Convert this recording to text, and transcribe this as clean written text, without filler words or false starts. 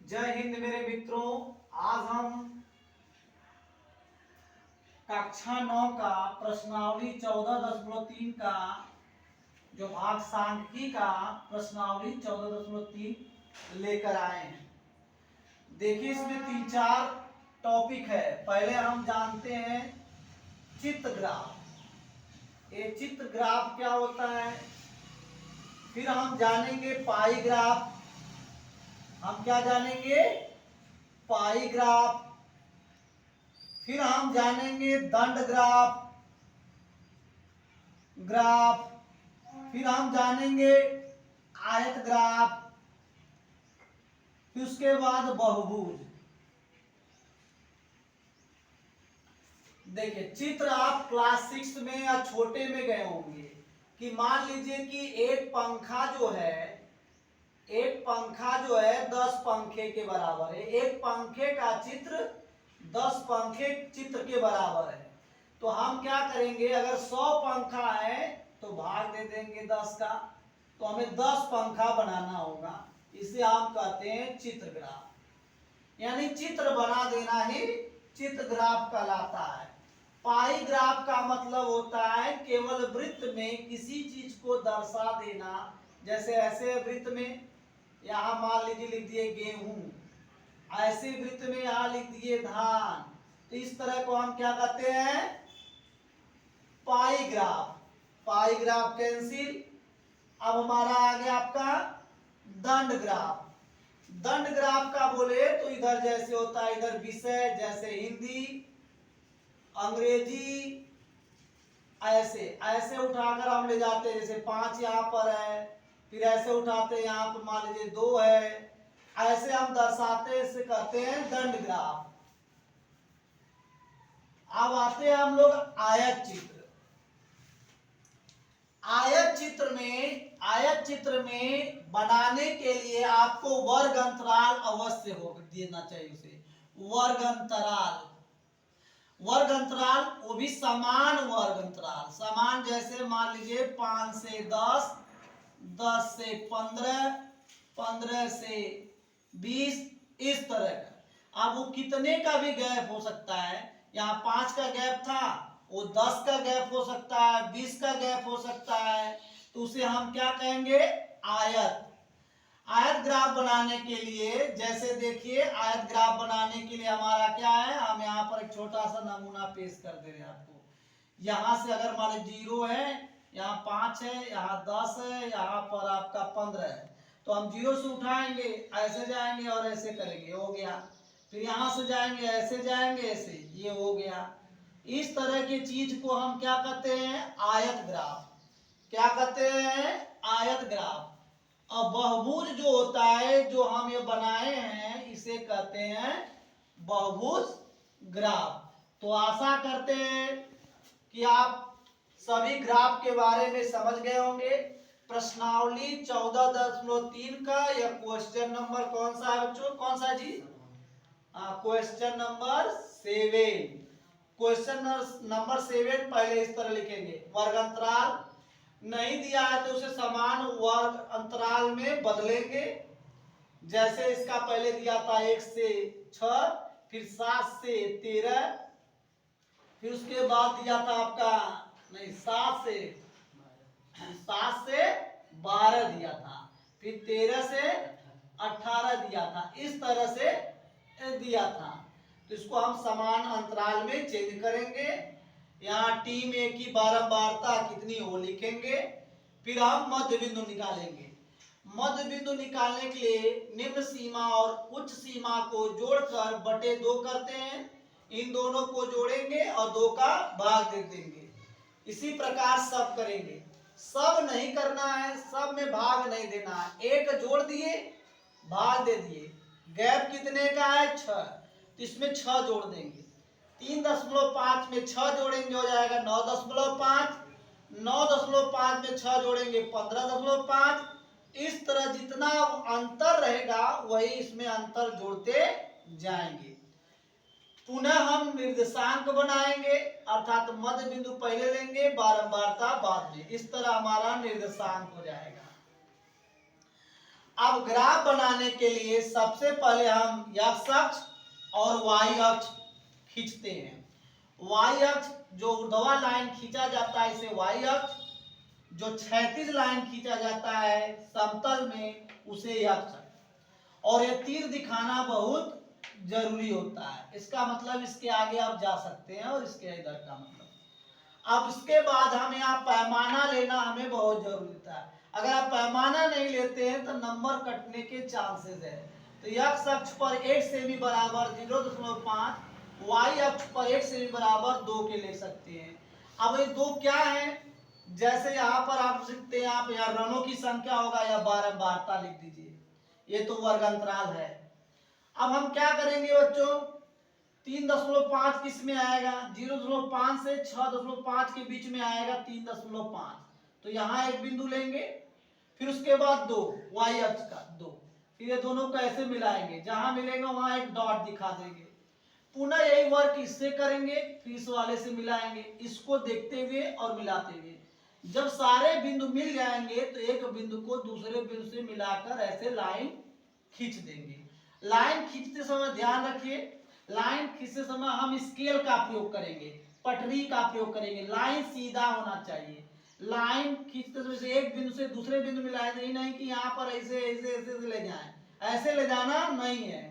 जय हिंद मेरे मित्रों। आज हम कक्षा 9 का प्रश्नावली 14.3 का जो भाग सांख्यिकी का प्रश्नावली 14.3 लेकर आए हैं। देखिए इसमें 3-4 टॉपिक है। पहले हम जानते हैं चित्र ग्राफ। ये चित्र ग्राफ क्या होता है, फिर हम जानेंगे पाई ग्राफ। हम क्या जानेंगे? पाई ग्राफ। फिर हम जानेंगे दंड ग्राफ। फिर हम जानेंगे आयत ग्राफ। फिर उसके बाद बहुभुज। देखिए चित्र आप क्लास 6 में या छोटे में गए होंगे कि मान लीजिए कि एक पंखा जो है 10 पंखे के बराबर है। एक पंखे का चित्र 10 पंखे चित्र के बराबर है। तो हम क्या करेंगे, अगर 100 पंखा है तो भाग दे देंगे 10 का, तो हमें 10 पंखा बनाना होगा। इसे हम कहते हैं चित्र ग्राफ, यानी चित्र बना देना ही चित्र ग्राफ कहलाता है। पाई ग्राफ का मतलब होता है केवल वृत्त में किसी चीज को दर्शा देना। जैसे ऐसे वृत्त में यहां मान लीजिए लिख दिए गेहूं, ऐसे वृत्त में यहां लिख दिए धान। तो इस तरह को हम क्या कहते हैं? पाई ग्राफ। पाई ग्राफ कैंसिल। अब हमारा आ गया आपका दंड ग्राफ। दंड ग्राफ का बोले तो इधर जैसे होता है, इधर विषय जैसे हिंदी, अंग्रेजी, ऐसे ऐसे उठाकर हम ले जाते हैं। जैसे 5 यहाँ पर है, फिर ऐसे उठाते हैं, यहाँ पर मान लीजिए 2 है, ऐसे हम दर्शाते हैं। इसे कहते हैं दंड ग्राफ। अब आते हैं हम लोग आयत चित्र। आयत चित्र में बनाने के लिए आपको वर्ग अंतराल अवश्य हो देना चाहिए। उसे वर्ग अंतराल वो भी समान वर्ग अंतराल। समान जैसे मान लीजिए 5 से 10, 10 से 15, 15 से 20, इस तरह का। अब वो कितने का भी गैप हो सकता है। यहाँ 5 का गैप था, वो 10 का गैप हो सकता है, 20 का गैप हो सकता है। तो उसे हम क्या कहेंगे? आयत। आयत ग्राफ बनाने के लिए जैसे देखिए, आयत ग्राफ बनाने के लिए हमारा क्या है, हम यहाँ पर एक छोटा सा नमूना पेश कर दे रहे हैं आपको। यहाँ से अगर मान लीजिए 0 है, यहाँ 5 है, यहाँ 10 है, यहाँ पर आपका 15 है, तो हम 0 से उठाएंगे, ऐसे जाएंगे और ऐसे करेंगे, हो गया। फिर यहाँ से जाएंगे, ऐसे जाएंगे, ऐसे, ये हो गया। इस तरह की चीज को हम क्या कहते हैं? आयत ग्राफ। क्या कहते हैं? आयत ग्राफ। और बहुभुज जो होता है, जो हम ये बनाए हैं, इसे कहते हैं बहुभुज ग्राफ। तो आशा करते हैं कि आप सभी ग्राफ के बारे में समझ गए होंगे। प्रश्नावली 14.3 का यह क्वेश्चन नंबर कौन सा है बच्चों? कौन सा जी? Question number 7। क्वेश्चन नंबर 7 पहले इस तरह लिखेंगे, वर्ग अंतराल नहीं दिया है तो उसे समान वर्ग अंतराल में बदलेंगे। जैसे इसका पहले दिया था 1 से 6, फिर 7 से 13, फिर उसके बाद दिया था आपका नहीं 7 से 12 दिया था, फिर 13 से 18 दिया था। इस तरह से दिया था। तो इसको हम समान अंतराल में चेंज करेंगे। यहाँ टी में की बारंबारता कितनी हो लिखेंगे। फिर हम मध्य बिंदु निकालेंगे। मध्य बिंदु निकालने के लिए निम्न सीमा और उच्च सीमा को जोड़कर बटे 2 करते हैं। इन दोनों को जोड़ेंगे और 2 का भाग दे देंगे। इसी प्रकार सब करेंगे। सब नहीं करना है, सब में भाग नहीं देना है। 1 जोड़ दिए, भाग दे दिए। गैप कितने का है? 6, तो इसमें 6 जोड़ देंगे। 3.5 में 6 जोड़ेंगे, हो जाएगा 9.5। 9.5 में 6 जोड़ेंगे 15.5। इस तरह जितना अंतर रहेगा वही इसमें अंतर जोड़ते जाएंगे। पुनः हम निर्देशांक बनाएंगे, अर्थात मध्य बिंदु पहले लेंगे, बारंबारता बाद में। इस तरह हमारा निर्देशांक हो जाएगा। अब ग्राफ बनाने के लिए सबसे पहले हम x अक्ष और y अक्ष खींचते हैं। y अक्ष जो ऊर्ध्वाधर लाइन खींचा जाता है इसे y अक्ष, जो क्षैतिज लाइन खींचा जाता है समतल में उसे अक्ष। और ये तीर दिखाना बहुत जरूरी होता है, इसका मतलब इसके आगे आप जा सकते हैं और इसके इधर का मतलब। अब इसके बाद हम यहाँ पैमाना लेना हमें बहुत जरूरी होता है। अगर आप पैमाना नहीं लेते हैं तो नंबर कटने के चांसेस है। तो x अक्ष पर 8 सेमी बराबर 0.5, y अक्ष पर 8 सेमी बराबर 2 के ले सकते हैं। अब ये दो क्या है, जैसे यहाँ पर आप लिखते हैं, आप यहाँ रनों की संख्या होगा या बारंबारता लिख दीजिए, ये तो वर्ग अंतराल है। अब हम क्या करेंगे बच्चों, 3.5 किस में आएगा, 0.5 से 6.5 के बीच में आएगा 3.5। तो यहाँ एक बिंदु लेंगे, फिर उसके बाद 2 y अक्ष का 2, फिर ये दोनों को ऐसे मिलाएंगे, जहां मिलेगा वहां एक डॉट दिखा देंगे। पुनः यही वर्क इससे करेंगे, फिर इस वाले से मिलाएंगे, इसको देखते हुए और मिलाते हुए। जब सारे बिंदु मिल जाएंगे तो एक बिंदु को दूसरे बिंदु से मिलाकर ऐसे लाइन खींच देंगे। लाइन खींचते समय ध्यान रखिए, लाइन खींचते समय हम स्केल का प्रयोग करेंगे, पटरी का प्रयोग करेंगे, लाइन सीधा होना चाहिए। लाइन खींचते समय एक बिंदु से दूसरे बिंदु मिलाए, नहीं कि यहाँ पर ऐसे ऐसे ऐसे ले जाएं, ऐसे ले जाना नहीं है।